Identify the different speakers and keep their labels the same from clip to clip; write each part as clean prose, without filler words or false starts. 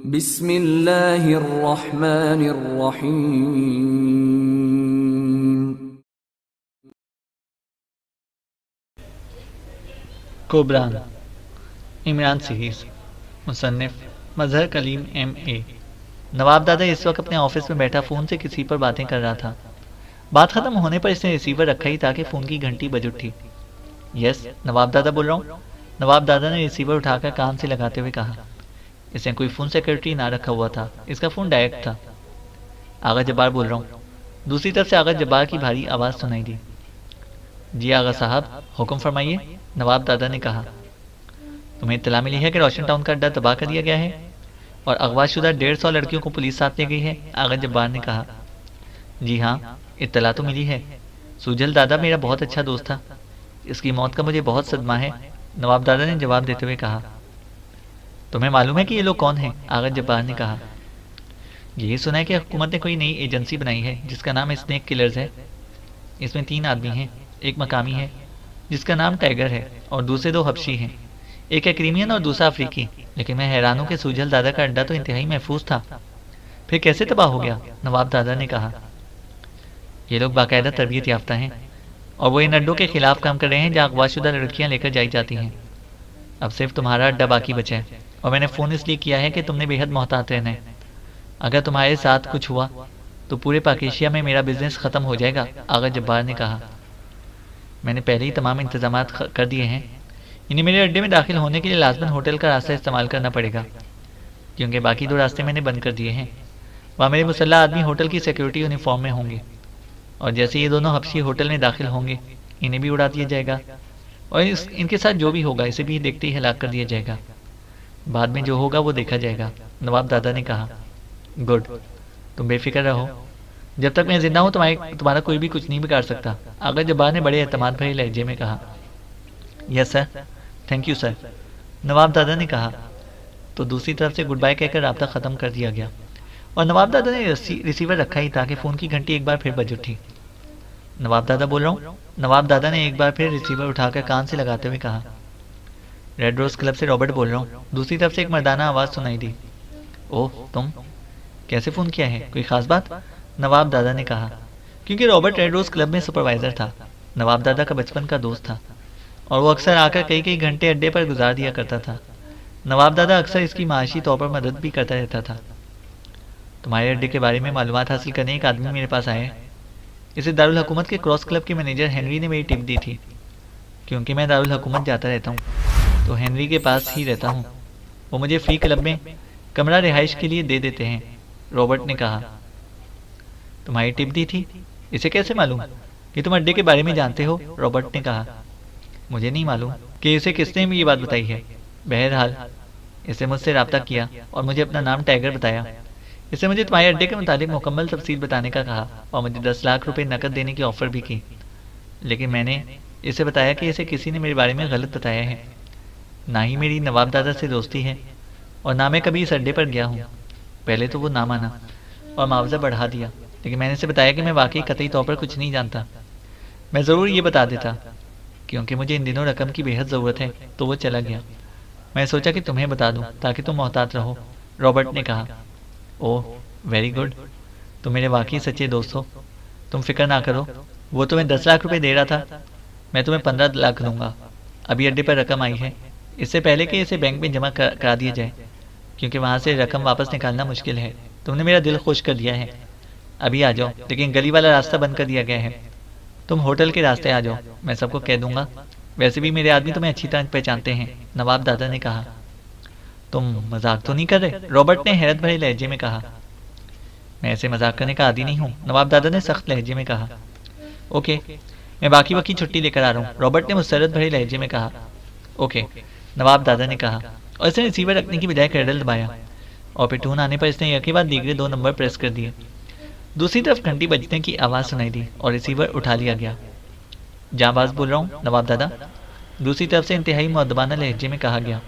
Speaker 1: بسم اللہ الرحمن الرحیم۔
Speaker 2: کوبران عمران سیریز، مصنف مظہر کلیم MA۔ نواب دادا اس وقت اپنے آفس میں بیٹھا فون سے کسی پر باتیں کر رہا تھا۔ بات ختم ہونے پر اس نے ریسیور رکھا ہی تاکہ فون کی گھنٹی بج اٹھی۔ یس، نواب دادا بول رہا ہوں۔ نواب دادا نے ریسیور اٹھا کر کان سے لگاتے ہوئے کہا۔ اس نے کوئی فون سیکرٹری نہ رکھا ہوا تھا، اس کا فون ڈائریکٹ تھا۔ آغا جبار بول رہا ہوں۔ دوسری طرف سے آغا جبار کی بھاری آواز سنائی دی۔ جی آغا صاحب، حکم فرمائیے، نواب دادا نے کہا۔ تمہیں اطلاع ملی ہے کہ روشن ٹاؤن کا اڈا تباہ کر دیا گیا ہے اور اغوا شدہ 150 لڑکیوں کو پولیس ساتھ لے گئی ہے، آغا جبار نے کہا۔ جی ہاں، اطلاع تو ملی ہے۔ سوجل دادا میرا بہت اچھا دوست تھا، اس کی موت کا مجھے بہت صدمہ ہے، نواب دادا نے جواب دیتے ہوئے کہا۔ تمہیں معلوم ہے کہ یہ لوگ کون ہیں؟ آغا جبار نے کہا۔ یہی سنا ہے کہ حکومت نے کوئی نئی ایجنسی بنائی ہے جس کا نام اسنیک کلرز ہے۔ اس میں 3 آدمی ہیں، ایک مقامی ہے جس کا نام ٹائیگر ہے اور دوسرے 2 حبشی ہیں، ایک ہے کریمین اور دوسرا افریقی۔ لیکن میں حیران ہوں کہ سوجل دادا کا اڈا تو انتہائی محفوظ تھا، پھر کیسے تباہ ہو گیا؟ نواب دادا نے کہا۔ یہ لوگ باقاعدہ تربیت یافتہ ہیں اور وہ ان اڈوں کے خلاف کام کر رہے ہیں جہاں اغوا شدہ لڑکیاں لے کر جائی جاتی ہیں۔ اب صرف تمہارا اڈا باقی بچا ہے اور میں نے فون اس لیے کیا ہے کہ تم نے بے حد محتاط رہنا ہے۔ اگر تمہارے ساتھ کچھ ہوا تو پورے پاکیشیا میں میرا بزنس ختم ہو جائے گا، آغا جبار نے کہا۔ میں نے پہلے ہی تمام انتظامات کر دیے ہیں، یعنی میرے اڈے میں داخل ہونے کے لیے لازماً ہوٹل کا راستہ استعمال کرنا پڑے گا، کیونکہ باقی 2 راستے میں نے بند کر دیے ہیں۔ وہاں میرے مسلح آدمی ہوٹل کی سیکیورٹی یونیفارم میں ہوں گے، اور جیسے یہ دونوں حبشی ہوٹل میں داخل ہوں گے انہیں بھی اڑا دیا جائے گا، اور ان کے ساتھ جو بھی ہوگا اسے بھی دیکھتے ہی ہلاک کر دیا جائے گا۔ بعد میں جو ہوگا وہ دیکھا جائے گا، نواب دادا نے کہا۔ گڈ، تم بے فکر رہو، جب تک میں زندہ ہوں تمہارا کوئی بھی کچھ نہیں بگاڑ سکتا، آغا جبار نے بڑے اعتماد بھرے لہجے میں کہا۔ یس سر، تھینک یو سر، نواب دادا نے کہا۔ تو دوسری طرف سے گڈ بائی کہہ کر رابطہ ختم کر دیا گیا اور نواب دادا نے ریسیور رکھا ہی تاکہ فون کی گھنٹی ایک بار پھر بج اٹھی۔ نواب دادا بول رہا ہوں، نواب دادا نے ایک بار پھر ریسیور اٹھا کر کان سے لگاتے ہوئے کہا۔ ریڈ روز کلب سے رابرٹ بول رہا ہوں، دوسری طرف سے ایک مردانہ آواز سنائی دی۔ اوہ تم، کیسے فون کیا ہے؟ کوئی خاص بات؟ نواب دادا نے کہا۔ کیونکہ رابرٹ ریڈ روز کلب میں سپروائزر تھا، نواب دادا کا بچپن کا دوست تھا اور وہ اکثر آ کر کئی گھنٹے اڈے پر گزار دیا کرتا تھا۔ نواب دادا اکثر اس کی معاشی طور پر مدد بھی کرتا رہتا تھا۔ تمہارے اڈے کے بارے میں معلومات حاصل کرنے ایک آدمی میرے پاس آیا ہے، اسے دارالحکومت کے کراس کلب کے مینیجر ہنری نے میری ٹپ دی تھی۔ کیونکہ میں دارالحکومت جاتا رہتا ہوں تو ہنری کے پاس ہی رہتا ہوں، وہ مجھے فری کلب میں کمرہ رہائش کے لیے دے دیتے ہیں، رابرٹ نے کہا۔ تمہاری ٹپ دی تھی؟ اسے کیسے معلوم کہ تم اڈے کے بارے میں جانتے ہو؟ رابرٹ نے کہا۔ مجھے نہیں معلوم کہ اسے کس نے بھی یہ بات بتائی ہے، بہرحال اس نے مجھ سے رابطہ کیا اور مجھے اپنا نام ٹائیگر بتایا۔ اس نے مجھے تمہارے اڈے کے متعلق مکمل تفصیل بتانے کا کہا اور مجھے 10 لاکھ روپے نقد دینے کی آفر بھی کی، لیکن میں نے اسے بتایا کہ اسے کسی نے میرے بارے میں غلط بتایا ہے۔ نہ ہی میری نواب دادا سے دوستی ہے اور نہ میں کبھی اس اڈے پر گیا ہوں۔ پہلے تو وہ نہ مانا اور معاوضہ بڑھا دیا، لیکن میں نے اسے بتایا کہ میں واقعی قطعی طور پر کچھ نہیں جانتا۔ میں ضرور یہ بتا دیتا، کیونکہ مجھے ان دنوں رقم کی بے حد ضرورت ہے، تو وہ چلا گیا۔ میں سوچا کہ تمہیں بتا دوں تاکہ تم محتاط رہو، رابرٹ نے کہا۔ اوہ ویری گڈ، تم میرے واقعی سچے دوست ہو، تم فکر نہ کرو۔ وہ تمہیں 10 لاکھ روپے دے رہا تھا، میں تمہیں 15 لاکھ دوں گا۔ ابھی اڈے پر رقم آئی ہے، اس سے پہلے کہ اسے بینک میں جمع کرا دیا جائے، کیونکہ وہاں سے رقم واپس نکالنا مشکل ہے۔ تم نے میرا دل خوش کر دیا ہے، ابھی آ جاؤ، لیکن گلی والا راستہ بند کر دیا گیا ہے، تم ہوٹل کے راستے آ جاؤ، میں سب کو کہہ دوں گا۔ ویسے بھی میرے آدمی تمہیں اچھی طرح پہچانتے ہیں، نواب دادا نے کہا۔ تم مذاق تو نہیں کر رہے؟ رابرٹ نے حیرت بھرے لہجے میں کہا۔ میں ایسے مذاق کرنے کا عادی نہیں ہوں، نواب دادا نے سخت لہجے میں کہا۔ اوکے، میں باقی وقت کی چھٹی لے کر آ رہا ہوں، رابرٹ نے مسرت بھرے لہجے میں کہا۔ اوکے، نواب دادا نے کہا، اور اس نے ریسیور رکھنے کی بجائے کیڈل دبایا اور پھر ٹون آنے پر اس نے ایک کے بعد دیگرے 2 نمبر پریس کر دیے۔ دوسری طرف گھنٹی بجنے کی آواز سنائی دی اور ریسیور اٹھا لیا گیا۔ جاں باز بول رہا ہوں، نواب دادا، دوسری طرف سے انتہائی مؤدبانہ لہجے میں کہا گیا۔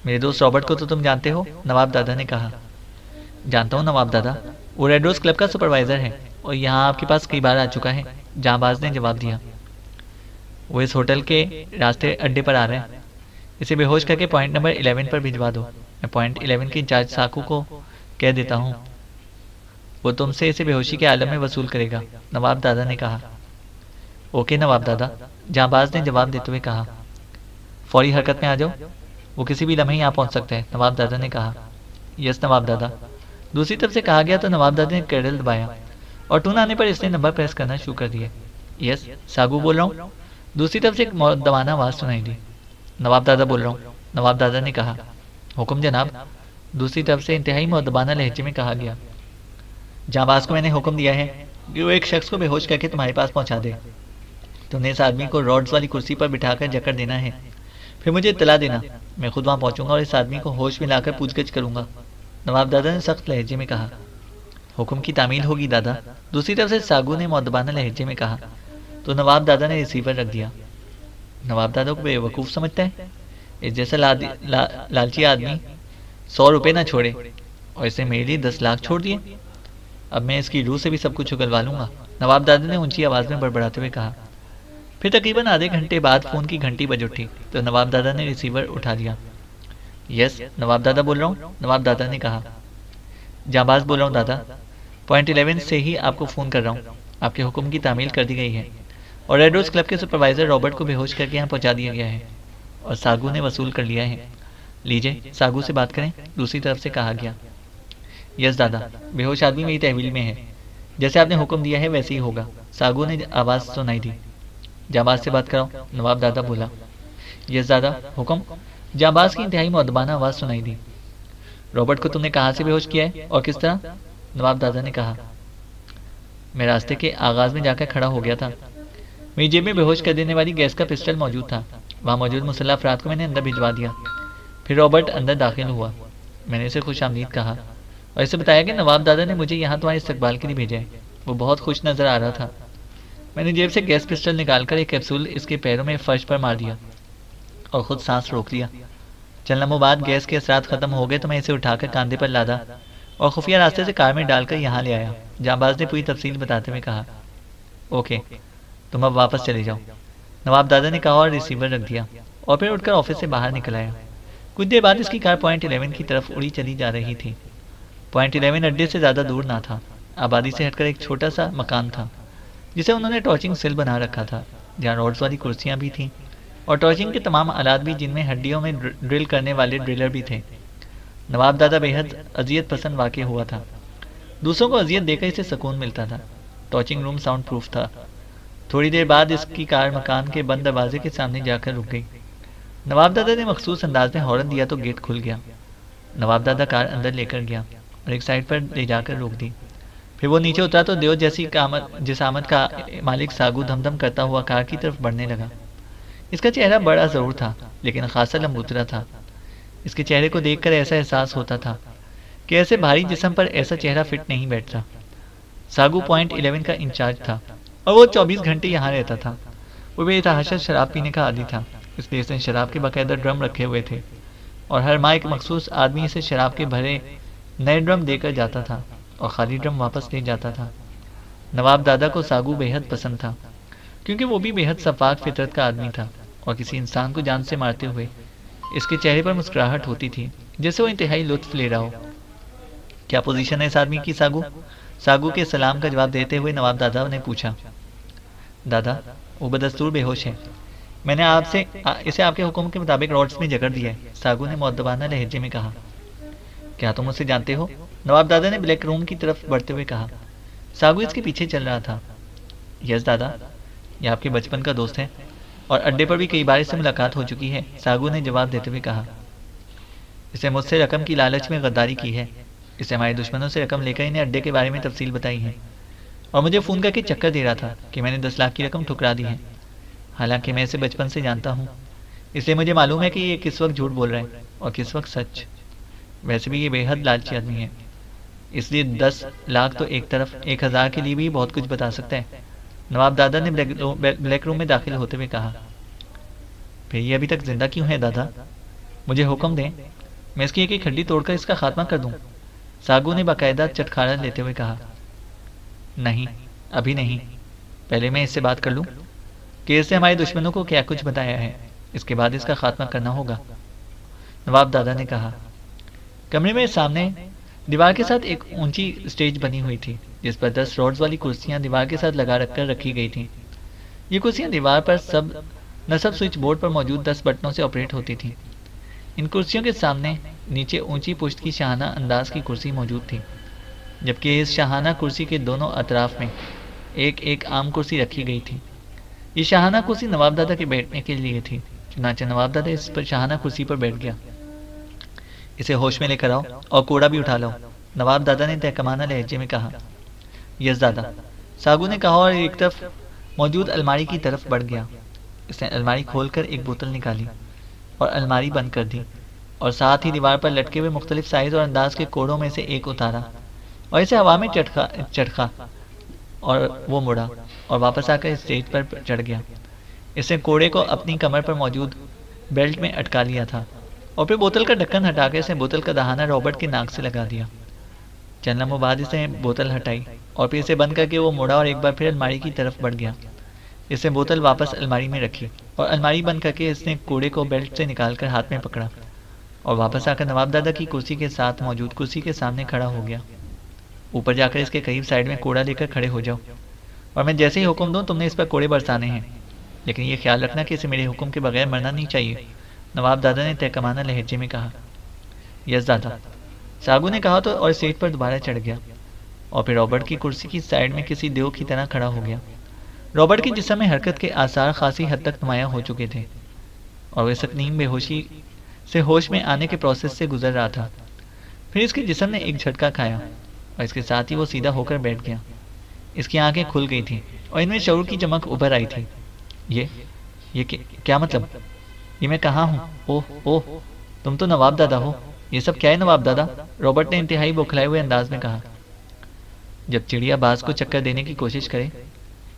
Speaker 2: میرے دوست رابرٹ کو تو تم جانتے ہو، نواب دادا نے کہا۔ جانتا ہوں نواب دادا، وہ ریڈ روز کلب کا سپروائزر ہے اور یہاں آپ کے پاس کئی بار آ چکا ہے، جاں باز نے جواب دیا۔ وہ اس ہوٹل کے راستے اڈے پر آ رہے ہیں، اسے بے ہوش کر کے پوائنٹ نمبر 11 پر بھجوا دو۔ میں پوائنٹ 11 کے انچارج ساکو کو کہہ دیتا ہوں، وہ تم سے اسے بے ہوشی کے عالم میں وصول کرے گا، نواب دادا نے کہا۔ اوکے نواب دادا، جہاں باز نے جواب دیتے ہوئے کہا۔ فوری حرکت میں آ جاؤ، وہ کسی بھی لمحے یہاں پہنچ سکتا ہے، نواب دادا نے کہا۔ یس نواب دادا، دوسری طرف سے کہا گیا تو نواب دادا نے کیڈل دبایا اور ٹون آنے پر اس نے نمبر پریس کرنا شروع کر دیا۔ یس ساگو بول رہا ہوں، دوسری طرف سے ایک مؤدبانہ آواز سنائی دی۔ نواب دادا بول رہا ہوں، نواب دادا نے کہا۔ حکم جناب، دوسری طرف سے انتہائی مؤدبانہ لہجے میں کہا گیا۔ جہاں باز کو میں نے حکم دیا ہے کہ وہ ایک شخص کو بے ہوش کر کے تمہارے پاس پہنچا دے۔ تم نے اس آدمی کو روڈز والی کرسی پر بٹھا کر جکڑ دینا ہے، پھر مجھے اطلاع دینا، میں خود وہاں پہنچوں گا اور اس آدمی کو ہوش میں لا کر پوچھ گچھ کروں گا، نواب دادا نے سخت لہجے میں کہا۔ حکم کی تعمیل ہوگی دادا، دوسری طرف سے ساگو نے مؤدبانہ لہجے میں کہا تو نواب دادا نے ریسیور رکھ دیا۔ نواب دادا کو بے وقوف سمجھتا ہے؟ اس جیسا لالچی آدمی 100 روپے نہ چھوڑے اور اس نے میرے لیے 10 لاکھ چھوڑ دیے۔ اب میں اس کی روح سے بھی سب کچھ اگلوا لوں گا، نواب دادا نے اونچی آواز میں بڑبڑاتے ہوئے کہا۔ پھر تقریباً آدھے گھنٹے بعد فون کی گھنٹی بج اٹھی تو نواب دادا نے ریسیور اٹھا لیا۔ یس نواب دادا بول رہا ہوں، نواب دادا نے کہا۔ جہاں باز بول رہا ہوں دادا، پوائنٹ 11 سے ہی آپ کو فون کر رہا ہوں، آپ کے حکم کی تعمیل کر دی گئی ہے اور ریڈ روز کلب کے سپروائزر رابرٹ کو بے ہوش کر کے یہاں پہنچا دیا گیا ہے اور ساگو نے وصول کر لیا ہے۔ لیجیے ساگو سے بات کریں، دوسری طرف سے کہا گیا۔ یس دادا، بے ہوش آدمی میری تحویل میں ہے، جیسے آپ نے حکم دیا ہے ویسے ہی ہوگا، ساگو نے آواز سنائی دی۔ جانباز سے بات کراؤ، نواب دادا بولا۔ یس دادا، حکم، جانباز کی انتہائی مؤدبانہ آواز سنائی دی۔ رابرٹ کو تم نے کہاں سے بے ہوش کیا ہے اور کس طرح؟ نواب دادا نے کہا۔ میں راستے کے آغاز میں جا کر کھڑا ہو گیا تھا، میری جیب میں بے ہوش کر دینے والی گیس کا پسٹل موجود تھا، وہاں موجود مسلح افراد کو میں نے اندر بھجوا دیا۔ پھر رابرٹ اندر داخل ہوا، میں نے اسے خوش آمدید کہا اور اسے بتایا کہ نواب دادا نے مجھے یہاں تمہارے استقبال کے لیے بھیجا ہے۔ وہ بہت خوش نظر آ رہا تھا۔ میں نے جیب سے گیس پسٹل نکال کر ایک کیپسول اس کے پیروں میں فرش پر مار دیا اور خود سانس روک لیا۔ چند لمحوں بعد گیس کے اثرات ختم ہو گئے تو میں اسے اٹھا کر کاندھے پر لادا اور خفیہ راستے سے کار میں ڈال کر یہاں لے آیا۔ جانباز نے پوری تفصیل بتاتے ہوئے کہا۔ اوکے، تم اب واپس چلے جاؤ، نواب دادا نے کہا اور ریسیور رکھ دیا اور پھر اٹھ کر آفس سے باہر نکل آیا۔ کچھ دیر بعد اس کی کار پوائنٹ 11 کی طرف اڑی چلی جا رہی تھی۔ پوائنٹ 11 اڈے سے زیادہ دور نہ تھا، آبادی سے ہٹ کر ایک چھوٹا سا مکان تھا جسے انہوں نے ٹارچنگ سیل بنا رکھا تھا، جہاں روڈز والی کرسیاں بھی تھیں اور ٹارچنگ کے تمام آلات بھی، جن میں ہڈیوں میں ڈرل کرنے والے ڈرلر بھی تھے۔ نواب دادا بے حد اذیت پسند واقع ہوا تھا، دوسروں کو اذیت دے کر اسے سکون ملتا تھا۔ ٹارچنگ روم ساؤنڈ پروف تھا۔ تھوڑی دیر بعد اس کی کار مکان کے بند دروازے کے سامنے جا کر رک گئی۔ نواب دادا نے مخصوص انداز میں ہارن دیا تو گیٹ کھل گیا۔ نواب دادا کار اندر لے کر گیا اور ایک سائڈ پر لے جا کر روک دی۔ پھر وہ نیچے اترا تو دیو جیسی جسامت کا مالک ساگو دھم دھم کرتا ہوا کار کی طرف بڑھنے لگا۔ اس کا چہرہ بڑا ضرور تھا لیکن خاصا لمبوترا تھا۔ اس کے چہرے کو دیکھ کر ایسا احساس ہوتا تھا کہ ایسے بھاری جسم پر ایسا چہرہ فٹ نہیں بیٹھتا۔ ساگو پوائنٹ 11 کا انچارج تھا اور وہ 24 گھنٹے یہاں رہتا تھا۔ وہ بے تحاشا شراب پینے کا عادی تھا، اس لیے اس نے شراب کے باقاعدہ ڈرم رکھے ہوئے تھے اور ہر ماہ ایک مخصوص آدمی اسے شراب کے بھرے نئے ڈرم دے کر جاتا تھا اور خالی ڈرم واپس لے جاتا تھا۔ نواب دادا کو ساگو بے حد پسند تھا کیونکہ وہ بھی بے حد شفاف فطرت کا آدمی تھا اور کسی انسان کو جان سے مارتے ہوئے اس کے چہرے پر مسکراہٹ ہوتی تھی جیسے وہ انتہائی لطف لے رہا ہو۔ کیا پوزیشن ہے اس آدمی کی ساگو؟ ساگو کے سلام کا جواب دیتے ہوئے نواب دادا نے پوچھا۔ دادا، وہ بدستور بے ہوش ہے، میں نے اسے آپ کے حکم کے مطابق راڈس میں جکڑ دیا ہے، ساگو نے مؤدبانہ لہجے میں کہا۔ کیا تم اسے جانتے ہو؟ نواب دادا نے بلیک روم کی طرف بڑھتے ہوئے کہا۔ ساگو اس کے پیچھے چل رہا تھا۔ یس دادا، یہ آپ کے بچپن کا دوست ہے اور اڈے پر بھی کئی بار اس سے ملاقات ہو چکی ہے، ساگو نے جواب دیتے ہوئے کہا۔ اسے مجھ سے رقم کی لالچ میں غداری کی ہے، اسے ہمارے دشمنوں سے رقم لے کر انہیں اڈے کے بارے میں تفصیل بتائی ہے اور مجھے فون کر کے چکر دے رہا تھا کہ میں نے 10 لاکھ کی رقم ٹھکرا دی ہے، حالانکہ میں اسے بچپن سے جانتا ہوں، اس لیے مجھے معلوم ہے کہ یہ کس وقت جھوٹ بول رہا ہے اور کس وقت سچ۔ ویسے بھی یہ بے حد لالچی آدمی ہے، اس لیے 10 لاکھ تو ایک طرف، 1000 کے لیے بھی بہت کچھ بتا سکتا ہے، نواب دادا نے بلیک روم میں داخل ہوتے ہوئے کہا۔ پھر یہ ابھی تک زندہ کیوں ہے دادا؟ مجھے حکم دیں، میں اس کی ایک ہڈی توڑ کر اس کا خاتمہ کر دوں، ساگو نے باقاعدہ چٹکارا لیتے ہوئے کہا۔ نہیں، ابھی نہیں، پہلے میں اس سے بات کر لوں کہ اس نے ہمارے دشمنوں کو کیا کچھ بتایا ہے، اس کے بعد اس کا خاتمہ کرنا ہوگا، نواب دادا نے کہا۔ کمرے میں سامنے دیوار کے ساتھ ایک اونچی سٹیج بنی ہوئی تھی جس پر 10 روڈز والی کرسیاں دیوار کے ساتھ لگا رکھ کر رکھی گئی تھیں۔ یہ کرسیاں دیوار پر نصب سوئچ بورڈ پر موجود 10 بٹنوں سے آپریٹ ہوتی تھیں۔ ان کرسیوں کے سامنے نیچے اونچی پشت کی شاہانہ انداز کی کرسی موجود تھی، جبکہ اس شاہانہ کرسی کے دونوں اطراف میں ایک ایک عام کرسی رکھی گئی تھی۔ یہ شاہانہ کرسی نواب دادا کے بیٹھنے کے لیے تھی، چنانچہ نواب دادا اس پر شاہانہ کرسی پر بیٹھ گیا۔ اسے ہوش میں لے کر آؤ اور کوڑا بھی اٹھا لو، نواب دادا نے تحکمانہ لہجے میں کہا۔ یس دادا، ساگو نے کہا اور ایک طرف موجود الماری کی طرف بڑھ گیا۔ اس نے الماری کھول کر ایک بوتل نکالی اور الماری بند کر دی، اور ساتھ ہی دیوار پر لٹکے ہوئے مختلف سائز اور انداز کے کوڑوں میں سے ایک اتارا اور اسے ہوا میں چٹکا اور وہ مڑا اور واپس آ کر اسٹیج پر چڑھ گیا۔ اس نے کوڑے کو اپنی کمر پر موجود بیلٹ میں اٹکا لیا تھا اور پھر بوتل کا ڈھکن ہٹا کے اس نے بوتل کا دہانہ رابرٹ کے ناک سے لگا دیا۔ چند لمحوں بعد اس نے بوتل ہٹائی اور پھر اسے بند کر کے وہ مڑا اور ایک بار پھر الماری کی طرف بڑھ گیا۔ اس نے بوتل واپس الماری میں رکھی اور الماری بند کر کے اس نے کوڑے کو بیلٹ سے نکال کر ہاتھ میں پکڑا اور واپس آ کر نواب دادا کی کرسی کے ساتھ موجود کرسی کے سامنے کھڑا ہو گیا۔ اوپر جا کر اس کے قریب سائڈ میں کوڑا لے کر کھڑے ہو جاؤ، اور میں جیسے ہی حکم دوں تم نے اس پر کوڑے برسانے ہیں، لیکن یہ خیال رکھنا کہ اسے میرے حکم کے بغیر مرنا نہیں چاہیے، نواب دادا نے تحکمانہ لہجے میں کہا۔ یس دادا، ساگو نے کہا تو اور سیٹ پر دوبارہ چڑھ گیا اور پھر رابرٹ کی کرسی کی سائڈ میں کسی دیو کی طرح کھڑا ہو گیا۔ رابرٹ کے جسم میں حرکت کے آثار خاصی حد تک نمایاں ہو چکے تھے اور وہ سکنیم بے ہوشی سے ہوش میں آنے کے پروسیس سے گزر رہا تھا۔ پھر اس کے جسم نے ایک جھٹکا کھایا اور اس کے ساتھ ہی وہ سیدھا ہو کر بیٹھ گیا۔ اس کی آنکھیں کھل گئی تھیں اور ان میں شعور کی چمک ابھر آئی تھی۔ یہ کیا مطلب؟ یہ میں کہاں ہوں؟ اوہ، تم تو نواب دادا ہو۔ یہ سب کیا ہے نواب دادا؟ رابرٹ نے انتہائی بوکھلائے ہوئے انداز میں کہا۔ جب چڑیا باز کو چکر دینے کی کوشش کرے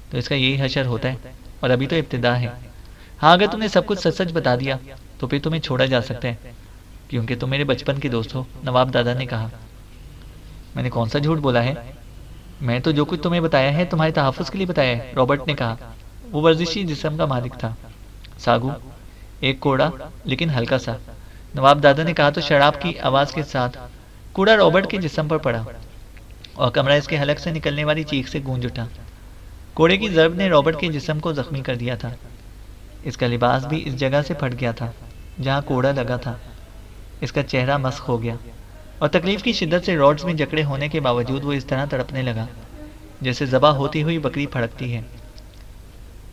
Speaker 2: تو اس کا یہی حشر ہوتا ہے، اور ابھی تو ابتدا ہے۔ ہاں، اگر تم نے سب کچھ سچ سچ بتا دیا تو پھر تمہیں چھوڑا جا سکتا ہے، کیونکہ تم میرے بچپن کے دوست ہو، نواب دادا نے کہا۔ میں نے کون سا جھوٹ بولا ہے؟ میں تو جو کچھ تمہیں بتایا ہے تمہارے تحفظ کے لیے بتایا ہے، رابرٹ نے کہا۔ وہ ورزشی جسم کا مالک تھا۔ ساگو، ایک کوڑا لیکن ہلکا سا، نواب دادا نے کہا تو شراب کی آواز کے ساتھ کوڑا رابرٹ کے جسم پر پڑا اور کمرہ اس کے حلق سے نکلنے والی چیخ سے گونج اٹھا۔ کوڑے کی ضرب نے رابرٹ کے جسم کو زخمی کر دیا تھا۔ اس کا لباس بھی اس جگہ سے پھٹ گیا تھا جہاں کوڑا لگا تھا۔ اس کا چہرہ مسخ ہو گیا اور تکلیف کی شدت سے راڈز میں جکڑے ہونے کے باوجود وہ اس طرح تڑپنے لگا جیسے ذبح ہوتی ہوئی بکری پھڑکتی ہے۔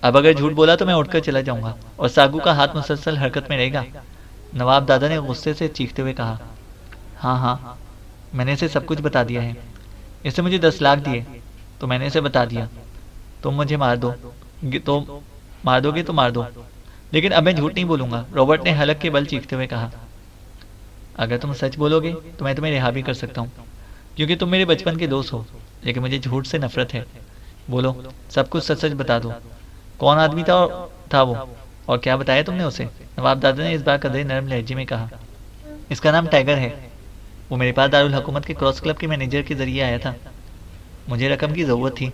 Speaker 2: اب اگر جھوٹ بولا تو میں اٹھ کر چلا جاؤں گا اور ساگو کا ہاتھ مسلسل حرکت میں رہے گا، نواب دادا نے غصے سے چیختے ہوئے کہا۔ ہاں، میں نے اسے سب کچھ بتا دیا ہے۔ اس نے مجھے 10 لاکھ دیے تو میں نے اسے بتا دیا۔ تم مجھے مار دو گے تو مار دو، لیکن اب میں جھوٹ نہیں بولوں گا، رابرٹ نے حلق کے بل چیختے ہوئے کہا۔ اگر تم سچ بولو گے تو میں تمہیں رہا بھی کر سکتا ہوں، کیونکہ تم میرے بچپن کے دوست ہو، لیکن مجھے جھوٹ سے نفرت ہے۔ بولو، سب کچھ سچ سچ بتا دو۔ کون آدمی تھا وہ، اور کیا بتایا تم نے اسے؟ نواب دادا نے اس بار قدرے نرم لہجے میں کہا۔ اس کا نام ٹائیگر ہے۔ وہ میرے پاس دارالحکومت کے کراس کلب کے مینیجر کے ذریعے آیا تھا۔ مجھے رقم کی ضرورت تھی،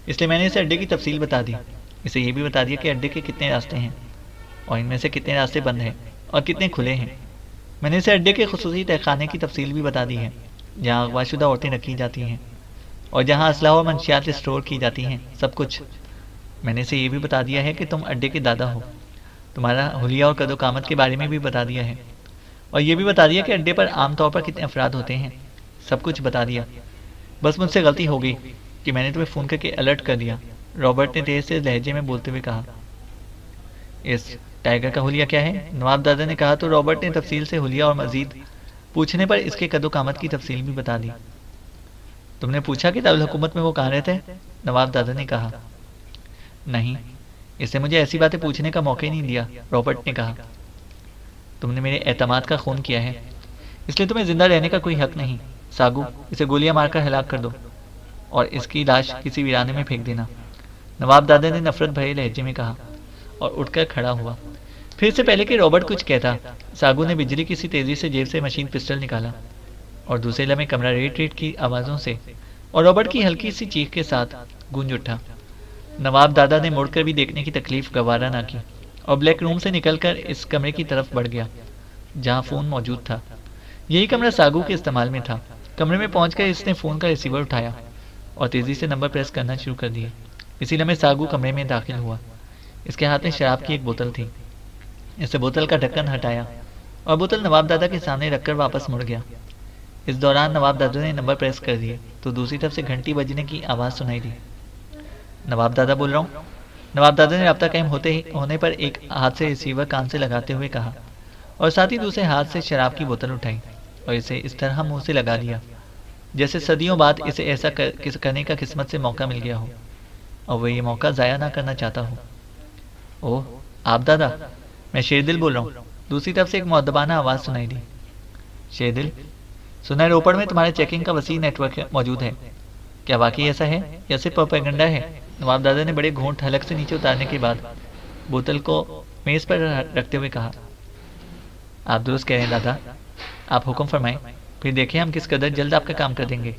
Speaker 2: اس لیے میں نے اسے اڈے کی تفصیل بتا دی۔ اسے یہ بھی بتا دیا کہ اڈے کے کتنے راستے ہیں اور ان میں سے کتنے راستے بند ہیں اور کتنے کھلے ہیں۔ میں نے اسے اڈے کے خصوصی تہخانے کی تفصیل بھی بتا دی ہے جہاں اغوا شدہ عورتیں رکھی جاتی ہیں اور جہاں اسلحہ اور منشیات اسٹور کی جاتی ہیں، سب کچھ۔ میں نے اسے یہ بھی بتا دیا ہے کہ تم اڈے کے دادا ہو، تمہارا حلیہ اور قد و قامت کے بارے میں بھی بتا دیا ہے، اور یہ بھی بتا دیا کہ اڈے پر عام طور پر کتنے افراد ہوتے ہیں، سب کچھ بتا دیا۔ بس مجھ سے غلطی ہو گئی کہ میں نے تمہیں فون کر کے الرٹ کر دیا، رابرٹ نے تیز سے لہجے میں بولتے ہوئے کہا۔ اس ٹائیگر کا حلیہ کیا ہے؟ نواب دادا نے کہا تو رابرٹ نے تفصیل سے حلیہ اور مزید پوچھنے پر اس کے قد و قامت کی تفصیل بھی بتا دی۔ تم نے پوچھا کہ دارالحکومت میں وہ کہاں رہتے ہیں؟ نواب دادا نے کہا۔ نہیں، اس نے مجھے ایسی باتیں پوچھنے کا موقع ہی نہیں دیا، رابرٹ نے کہا۔ تم نے میرے اعتماد کا خون کیا ہے، اس لیے تمہیں زندہ رہنے کا کوئی حق نہیں۔ ساگو، اسے گولیاں مار کر ہلاک کر دو اور اس کی لاش کسی ویرانے میں پھینک دینا، نواب دادا نے نفرت بھرے لہجے میں کہا اور اٹھ کر کھڑا ہوا۔ پھر سے پہلے کہ رابرٹ کچھ کہتا، ساگو نے بجلی کسی تیزی سے جیب سے مشین پسٹل نکالا اور دوسرے لمحے کمرہ ریٹ ریٹ کی آوازوں سے اور رابرٹ کی ہلکی سی چیخ کے ساتھ گونج اٹھا۔ نواب دادا نے مڑ کر بھی دیکھنے کی تکلیف گوارا نہ کی اور بلیک روم سے نکل کر اس کمرے کی طرف بڑھ گیا جہاں فون موجود تھا۔ یہی کمرہ ساگو کے استعمال میں تھا۔ کمرے میں پہنچ کر اس نے فون کا ریسیور اٹھایا اور تیزی سے نمبر پریس کرنا شروع کر دیا۔ اسی لمحے ساگو کمرے میں داخل ہوا۔ اس کے ہاتھ میں شراب کی ایک بوتل تھی۔ اس نے بوتل کا ڈھکن ہٹایا اور بوتل نواب دادا کے سامنے رکھ کر واپس مڑ گیا۔ اس دوران نواب دادا نے نمبر پریس کر دیے تو دوسری طرف سے گھنٹی بجنے کی آواز سنائی دی۔ نواب دادا بول رہا ہوں۔ نواب دادا نے رابطہ قائم ہونے پر ایک ہاتھ سے ریسیور کان سے لگاتے ہوئے کہا اور ساتھ ہی دوسرے ہاتھ سے شراب کی بوتل اٹھائی اور اسے اس طرح منہ سے لگا لیا جیسے صدیوں بعد اسے ایسا کرنے کا قسمت سے موقع مل گیا ہو اور وہ یہ موقع ضائع نہ کرنا چاہتا ہو۔ اوہ آپ دادا، میں شیردل بول رہا ہوں۔ دوسری طرف سے ایک مؤدبانہ آواز سنائی دی۔ شیردل، سنا ہے روپڑ میں تمہارے چیکنگ کا وسیع نیٹ ورک موجود ہے، کیا واقعی ایسا ہے یا صرف پروپیگنڈا ہے؟ نواب دادا نے بڑے گھونٹ حلق سے نیچے اتارنے کے بعد بوتل کو میز پر رکھتے ہوئے کہا۔ آپ درست کہہ رہے ہیں دادا، آپ حکم فرمائیں، پھر دیکھیں ہم کس قدر جلد آپ کا کام کر دیں گے۔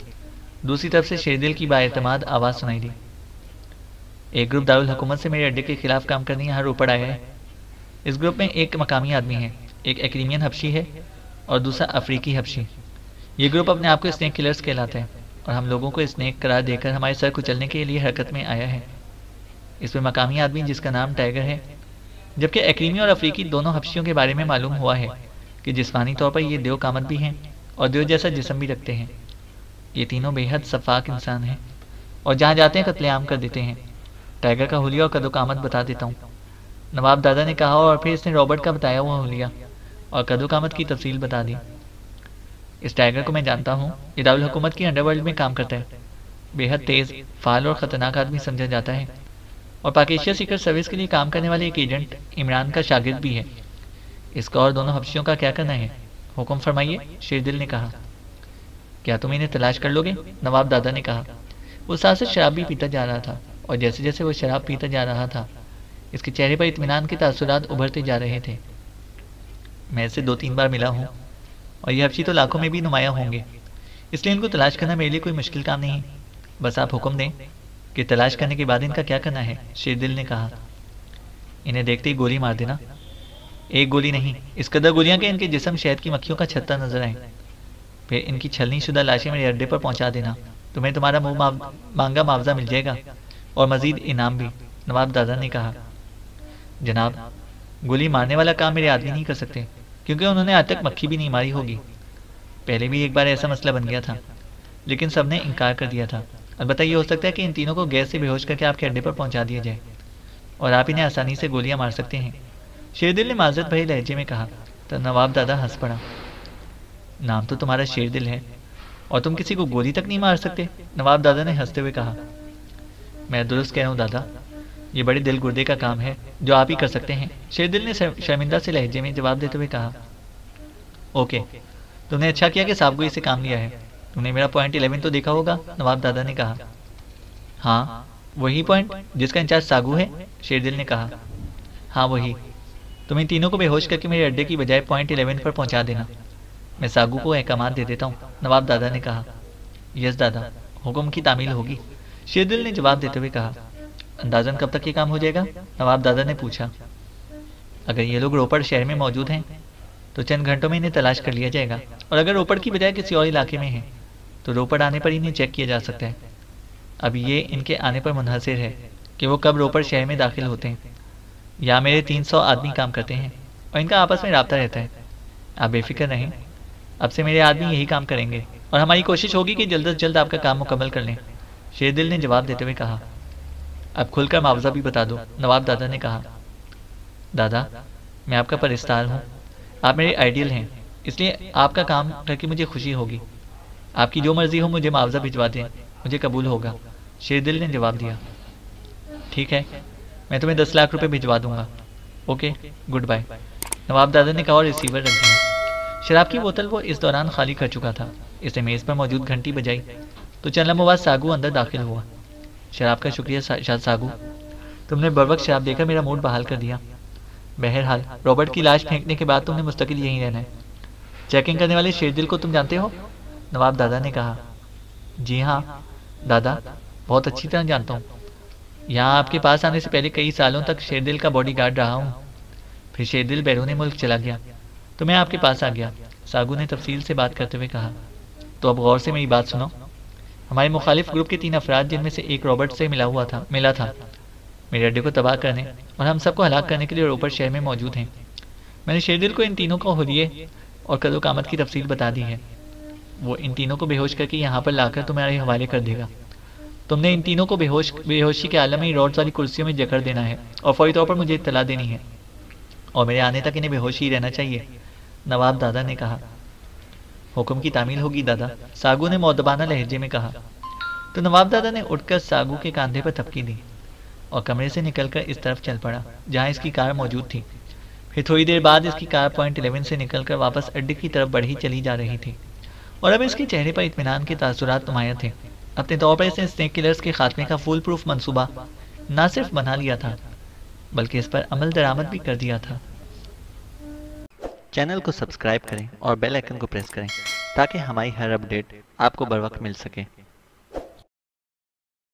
Speaker 2: دوسری طرف سے شیردل کی بااعتماد آواز سنائی دی۔ ایک گروپ دارالحکومت سے میرے اڈے کے خلاف کام کرنے یہاں روپڑ آیا ہے۔ اس گروپ میں ایک مقامی آدمی ہے، ایک ایکریمین حبشی ہے اور دوسرا افریقی حبشی۔ یہ گروپ اپنے آپ کو اسنیک کلرز کہلاتے ہیں اور ہم لوگوں کو اسنیک قرار دے کر ہمارے سر کچلنے کے لیے حرکت میں آیا ہے۔ اس میں مقامی آدمی جس کا نام ٹائیگر ہے، جبکہ ایکریمی اور افریقی دونوں حبشیوں کے بارے میں معلوم ہوا ہے کہ جسمانی طور پر یہ دیو قامت بھی ہیں اور دیو جیسا جسم بھی رکھتے ہیں۔ یہ تینوں بے حد شفاق انسان ہیں اور جہاں جاتے ہیں قتل عام کر دیتے ہیں۔ ٹائیگر کا حلیہ اور قد و قامت بتا دیتا ہوں، نواب دادا نے کہا اور پھر اس نے رابرٹ کا بتایا ہوا حلیہ اور قد و قامت کی تفصیل بتا دی۔ اس ٹائیگر کو میں جانتا ہوں، یہ دارالحکومت کی انڈر ورلڈ میں کام کرتا ہے، بے حد تیز، فعال اور خطرناک آدمی سمجھا جاتا ہے اور پاک ایشیا سیکرٹ سروس کے لیے کام کرنے والے ایک ایجنٹ عمران کا شاگرد بھی ہے۔ اس کا اور دونوں حبشیوں کا کیا کرنا ہے؟ حکم فرمائیے، شیردل نے کہا۔ کیا تم انہیں تلاش کر لو گے؟ نواب دادا نے کہا۔ وہ ساتھ سے شراب بھی پیتا جا رہا تھا اور جیسے جیسے وہ شراب پیتا جا رہا تھا اس کے چہرے پر اطمینان کے تاثرات ابھرتے جا رہے تھے۔ میں اسے 2-3 بار ملا ہوں اور یہ حبشی تو لاکھوں میں بھی نمایاں ہوں گے، اس لیے ان کو تلاش کرنا میرے لیے کوئی مشکل کام نہیں۔ بس آپ حکم دیں کہ تلاش کرنے کے بعد ان کا کیا کرنا ہے، شیردل نے کہا۔ انہیں دیکھتے ہی گولی مار دینا۔ ایک گولی نہیں، اس قدر گولیاں کہ ان کے جسم شہد کی مکھیوں کا چھتا نظر آئیں۔ پھر ان کی چھلنی شدہ لاشیں میرے اڈے پر پہنچا دینا، تمہیں تمہارا منہ مانگا معاوضہ مل جائے گا اور مزید انعام بھی، نواب دادا نے کہا۔ جناب، گولی مارنے والا کام میرے آدمی نہیں کر سکتے کیونکہ انہوں نے آج تک مکھی بھی نہیں ماری ہوگی۔ پہلے بھی ایک بار ایسا مسئلہ بن گیا تھا لیکن سب نے انکار کر دیا تھا۔ البتہ یہ ہو سکتا ہے کہ ان تینوں کو گیس سے بے ہوش کر کے آپ کے اڈے پر پہنچا دیا جائے اور آپ انہیں آسانی سے گولیاں مار سکتے ہیں، شیردل نے معذرت بھری لہجے میں کہا۔ تو نواب دادا ہنس پڑا۔ نام تو تمہارا شیردل ہے اور تم کسی کو گولی تک نہیں مار سکتے، نواب دادا نے ہنستے ہوئے کہا۔ میں درست کہہ رہا ہوں دادا، یہ بڑے دل گردے کا کام ہے جو آپ ہی کر سکتے ہیں، شیردل نے شرمندہ سے لہجے میں جواب دیتے ہوئے کہا۔ اوکے، تم نے اچھا کیا کہ صاحب کو اسے کام لیا ہے۔ تم نے میرا پوائنٹ 11 تو دیکھا ہوگا، نواب دادا نے کہا۔ ہاں، وہی پوائنٹ جس کا انچارج ساگو ہے، شیردل نے کہا۔ ہاں وہی، تم ان تینوں کو بے ہوش کر کے میرے اڈے کی بجائے پوائنٹ 11 پر پہنچا دینا، میں ساگو کو احکامات دے دیتا ہوں، نواب دادا نے کہا۔ یس دادا، حکم کی تعمیل ہوگی، شیردل نے جواب دیتے ہوئے کہا۔ اندازاً کب تک یہ کام ہو جائے گا، نواب دادا نے پوچھا۔ اگر یہ لوگ روپڑ شہر میں موجود ہیں تو چند گھنٹوں میں انہیں تلاش کر لیا جائے گا، اور اگر روپڑ کی بجائے کسی اور علاقے میں ہیں تو روپڑ آنے پر انہیں چیک کیا جا سکتا ہے۔ اب یہ ان کے آنے پر منحصر ہے کہ وہ کب روپڑ شہر میں داخل ہوتے ہیں۔ یہاں میرے 300 آدمی کام کرتے ہیں اور ان کا آپس میں رابطہ رہتا ہے۔ آپ بے فکر رہیں، اب سے میرے آدمی یہی کام کریں گے اور ہماری کوشش ہوگی کہ جلد از جلد آپ کا کام مکمل کر لیں، شیردل نے جواب دیتے ہوئے کہا۔ اب کھل کر معاوضہ بھی بتا دو، نواب دادا نے کہا۔ دادا، میں آپ کا پرستار ہوں، آپ میرے آئیڈیل ہیں، اس لیے آپ کا کام کر کے مجھے خوشی ہوگی۔ آپ کی جو مرضی ہو مجھے معاوضہ بھجوا دیں، مجھے قبول ہوگا، شیردل نے جواب دیا۔ ٹھیک ہے، میں تمہیں 10 لاکھ روپے بھجوا دوں گا۔ اوکے، گڈ بائے، نواب دادا نے کہا اور ریسیور رکھ دیا۔ شراب کی بوتل وہ اس دوران خالی کر چکا تھا۔ اس نے میز پر موجود گھنٹی بجائی تو چند لمحوں بعد ساگو اندر داخل ہوا۔ شراب کا شکریہ شاہ ساگو، تم نے بروقت شراب دے کر میرا موڈ بحال کر دیا۔ بہرحال رابرٹ کی لاش پھینکنے کے بعد تم نے مستقل یہیں رہنا ہے۔ چیکنگ کرنے والے شیردل کو تم جانتے ہو، نواب دادا نے کہا۔ جی ہاں دادا، بہت اچھی طرح جانتا ہوں، یہاں آپ کے پاس آنے سے پہلے کئی سالوں تک شیردل کا باڈی گارڈ رہا ہوں، پھر شیردل بیرون ملک چلا گیا تو میں آپ کے پاس آ گیا۔ ساگو نے تفصیل سے بات کرتے ہوئے کہا۔ تو اب غور سے میری بات سنو۔ ہمارے مخالف گروپ کے 3 افراد، جن میں سے ایک رابرٹ سے ملا تھا، میرے اڈے کو تباہ کرنے اور ہم سب کو ہلاک کرنے کے لیے روپر شہر میں موجود ہیں۔ میں نے شیردل کو ان تینوں کو حلیے اور قد و قامت کی تفصیل بتا دی ہے۔ وہ ان تینوں کو بے ہوش کر کے یہاں پر لا کر تمہارے حوالے کر دے گا۔ تم نے ان تینوں کو بے ہوشی کے عالم میں روڈز والی کرسیوں میں جکڑ دینا ہے اور فوری طور پر مجھے اطلاع دینی ہے، اور میرے آنے تک انہیں بے ہوش ہی رہنا چاہیے، نواب دادا نے کہا۔ حکم کی تعمیل ہوگی دادا، ساگو نے مؤدبانہ لہجے میں کہا۔ تو نواب دادا نے اٹھ کر ساگو کے کاندھے پر تھپکی دی اور کمرے سے نکل کر اس طرف چل پڑا جہاں اس کی کار موجود تھی۔ پھر تھوڑی دیر بعد اس کی کار پوائنٹ 11 سے نکل کر واپس اڈے کی طرف بڑھی چلی جا رہی تھی، اور اب اس کے چہرے پر اطمینان کے تاثرات نمایاں تھے۔ اپنے طور پر اس نے اسنیک کلرز کے خاتمے کا فول پروف منصوبہ نہ صرف بنا لیا تھا بلکہ اس پر عمل درآمد بھی کر دیا تھا۔ چینل کو سبسکرائب کریں اور بیل آئیکن کو پریس کریں تاکہ ہماری ہر اپڈیٹ آپ کو بر وقت مل سکے۔